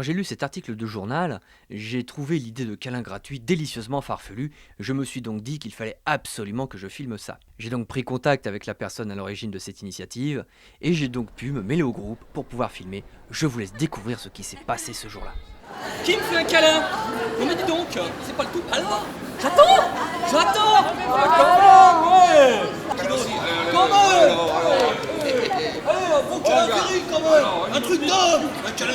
Quand j'ai lu cet article de journal, j'ai trouvé l'idée de câlin gratuit délicieusement farfelue. Je me suis donc dit qu'il fallait absolument que je filme ça. J'ai donc pris contact avec la personne à l'origine de cette initiative et j'ai donc pu me mêler au groupe pour pouvoir filmer. Je vous laisse découvrir ce qui s'est passé ce jour-là. Qui me fait un câlin? Non mais dis donc, c'est pas le tout. Alors J'attends. Ouais. Comment Allez, un bon câlin viril quand même. Un truc d'homme. Un câlin.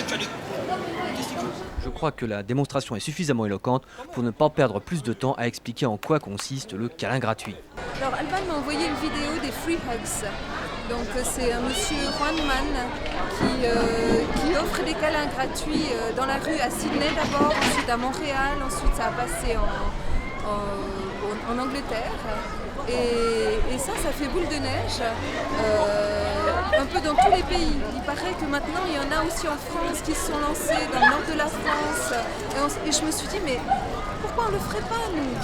Je crois que la démonstration est suffisamment éloquente pour ne pas perdre plus de temps à expliquer en quoi consiste le câlin gratuit. Alors Alban m'a envoyé une vidéo des Free Hugs. Donc c'est un monsieur Juan Man qui offre des câlins gratuits dans la rue à Sydney d'abord, ensuite à Montréal, ensuite ça a passé en Angleterre. Et ça fait boule de neige un peu dans tous les pays. Il paraît que maintenant il y en a aussi en France qui se sont lancés dans le nord de la France. Et je me suis dit mais pourquoi on ne le ferait pas nous?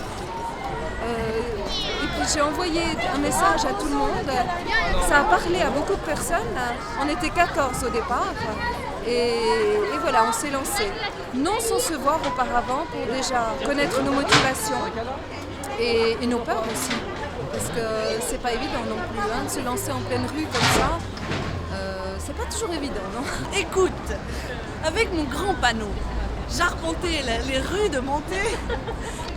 Et puis j'ai envoyé un message à tout le monde. Ça a parlé à beaucoup de personnes. On était 14 au départ. Et voilà, on s'est lancé. Non sans se voir auparavant pour déjà connaître nos motivations et nos peurs aussi. Parce que c'est pas évident non plus de se lancer en pleine rue comme ça. C'est pas toujours évident, non? Écoute, avec mon grand panneau, j'arpentais les rues de Monté,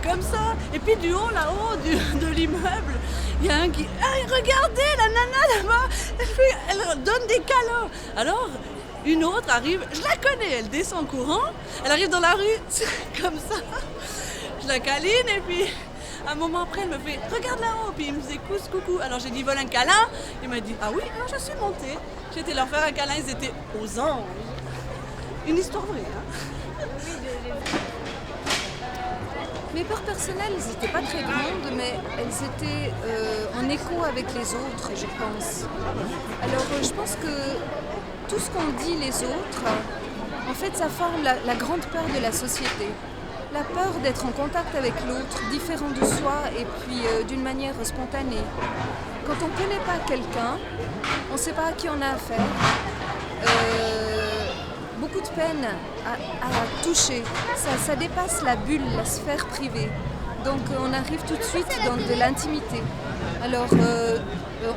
comme ça, et puis du haut là-haut de l'immeuble, il y a un qui... Hey, regardez, la nana là-bas, elle donne des câlins. Alors, une autre arrive, je la connais, elle descend en courant, elle arrive dans la rue, comme ça, je la câline, et puis... Un moment après, elle me fait « Regarde là-haut » puis il me faisait « coucou ». Alors j'ai dit « Vole un câlin ». Il m'a dit « Ah oui, alors je suis montée ». J'ai été leur faire un câlin, ils étaient aux anges. Une histoire vraie, hein. Mes peurs personnelles, elles n'étaient pas très grandes, mais elles étaient en écho avec les autres, je pense. Alors je pense que tout ce qu'on dit les autres, en fait, ça forme la grande peur de la société. La peur d'être en contact avec l'autre, différent de soi et puis d'une manière spontanée. Quand on ne connaît pas quelqu'un, on ne sait pas à qui on a affaire. Beaucoup de peine à toucher. Ça dépasse la bulle, la sphère privée. Donc on arrive tout de suite dans de l'intimité. Alors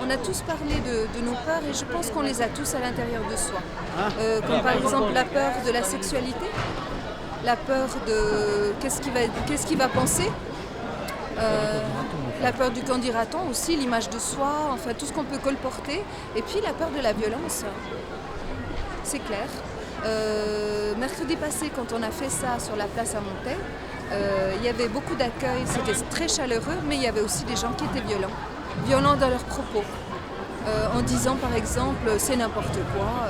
on a tous parlé de nos peurs et je pense qu'on les a tous à l'intérieur de soi. Comme par exemple la peur de la sexualité. La peur de qu'est-ce qu'il va penser, la peur du qu'en dira-t-on aussi, l'image de soi, enfin tout ce qu'on peut colporter, et puis la peur de la violence, c'est clair. Mercredi passé, quand on a fait ça sur la place à Montet, il y avait beaucoup d'accueil, c'était très chaleureux, mais il y avait aussi des gens qui étaient violents dans leurs propos, en disant par exemple c'est n'importe quoi.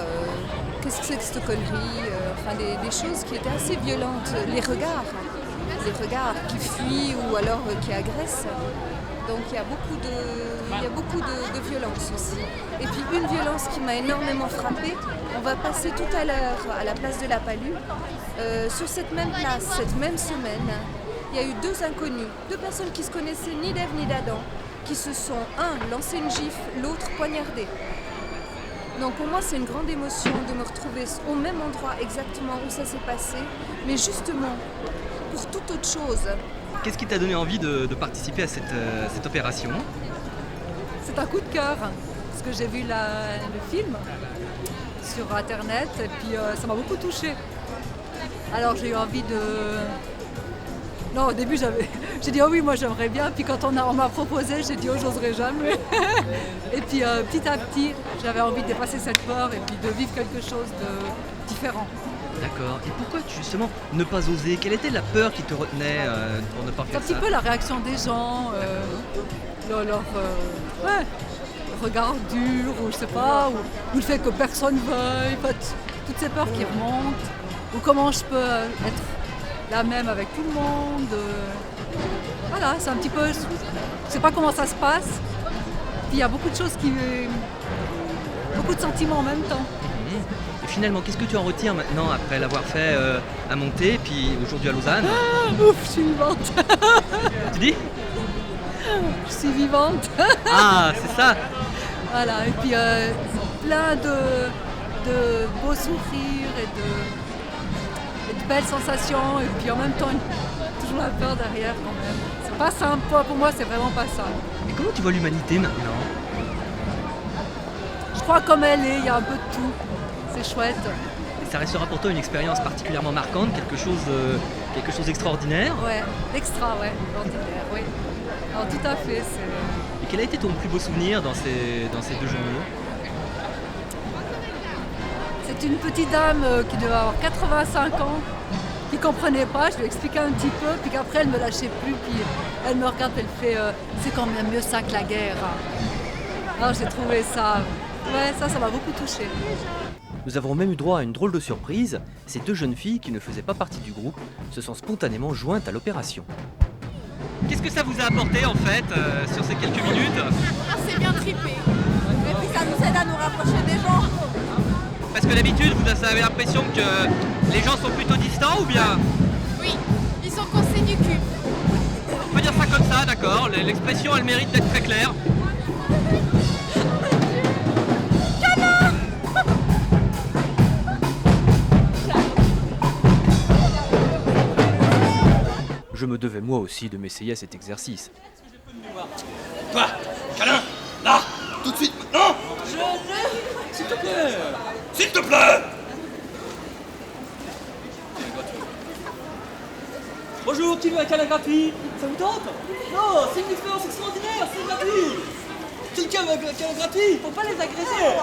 Qu'est-ce que c'est que cette connerie, enfin des choses qui étaient assez violentes, les regards qui fuient ou alors qui agressent. Donc il y a beaucoup de violence aussi. Et puis une violence qui m'a énormément frappée, on va passer tout à l'heure à la place de la Palue. Sur cette même place, cette même semaine, il y a eu deux inconnus, deux personnes qui se connaissaient ni d'Ève ni d'Adam, qui se sont, un, lancé une gifle, l'autre poignardé. Donc pour moi c'est une grande émotion de me retrouver au même endroit exactement où ça s'est passé, mais justement pour toute autre chose. Qu'est-ce qui t'a donné envie de participer à cette opération? C'est un coup de cœur, parce que j'ai vu le film sur internet et puis ça m'a beaucoup touchée. Alors j'ai eu envie de... Non, au début j'ai dit oh oui moi j'aimerais bien, puis quand on m'a proposé j'ai dit oh j'oserais jamais. Et puis petit à petit j'avais envie de dépasser cette peur et puis de vivre quelque chose de différent. D'accord. Et pourquoi justement ne pas oser? Quelle était la peur qui te retenait pour ne pas C'est faire un ça? petit peu la réaction des gens, leur regard dur ou je sais pas, ou le fait que personne veuille, toutes ces peurs qui remontent, ou comment je peux être la même avec tout le monde. Voilà, c'est un petit peu... Je sais pas comment ça se passe. Puis il y a beaucoup de choses beaucoup de sentiments en même temps. Et finalement, qu'est-ce que tu en retires maintenant après l'avoir fait à Monté, puis aujourd'hui à Lausanne? Ouf, je suis vivante. Tu dis? Je suis vivante. Ah, c'est ça. Voilà, et puis plein de beaux sourires et belle sensation et puis en même temps toujours la peur derrière quand même. C'est pas simple, pour moi c'est vraiment pas simple. Et comment tu vois l'humanité maintenant? Je crois comme elle est, il y a un peu de tout. C'est chouette. Et ça restera pour toi une expérience particulièrement marquante, quelque chose d'extraordinaire. Ouais, extra, ouais, ordinaire, oui. Alors tout à fait, c'est... Et quel a été ton plus beau souvenir dans ces 2 journaux? C'est une petite dame qui devait avoir 85 ans, qui comprenait pas, je lui ai expliqué un petit peu, puis qu'après elle me lâchait plus, puis elle me regarde, elle fait c'est quand même mieux ça que la guerre. Alors j'ai trouvé ça, ouais, ça m'a beaucoup touchée. Nous avons même eu droit à une drôle de surprise, ces 2 jeunes filles qui ne faisaient pas partie du groupe se sont spontanément jointes à l'opération. Qu'est-ce que ça vous a apporté en fait sur ces quelques minutes? Ah, c'est bien trippé. Et puis ça nous aide à nous rapprocher des gens. Parce que d'habitude, vous avez l'impression que les gens sont plutôt distants ou bien? Oui, ils sont coincés du cul. On peut dire ça comme ça, d'accord. L'expression, elle mérite d'être très claire. Je me devais moi aussi de m'essayer à cet exercice. Toi, câlin, là, tout de suite, maintenant. S'il te plaît. S'il te plaît. Bonjour, qui veut un câlin gratuit? Ça vous tente? Non, c'est une expérience extraordinaire, c'est gratuit. Quelqu'un veut un câlin gratuit? Faut pas les agresser.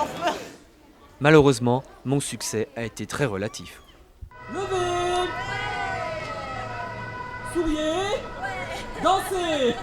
Malheureusement, mon succès a été très relatif. Levez. Souriez. Dansez.